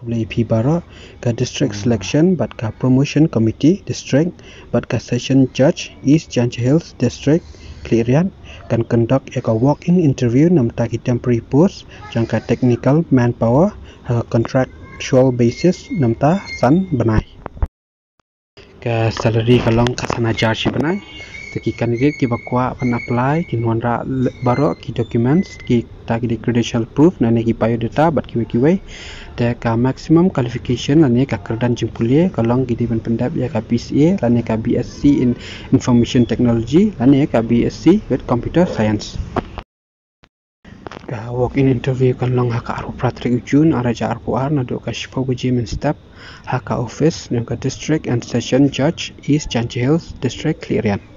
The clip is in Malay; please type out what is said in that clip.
KHUBLEI Phibara ka district selection but ka promotion committee district but ka session judge East Janji Hills district Klirian can conduct a walk-in interview nam ta ki temporary post jangka technical manpower ha contractual basis nam ta san banai ka salary kalong kasana charge banai ki candidate ki bakwa pan apply ki nwanra baro ki documents ki ta ki credential proof na ne ki biodata but ki te ka maximum qualification la ne ka kerdan jimpulie kalong ki diban pendap ya ka PCA la ne ka BSc in information technology la ne ka BSc with computer science ka walk in interview kalong ha ka aru pratrik June araja arpuar na do ka shipo buji min step ha ka office ne ka district and session judge East Janji Hills district Klirian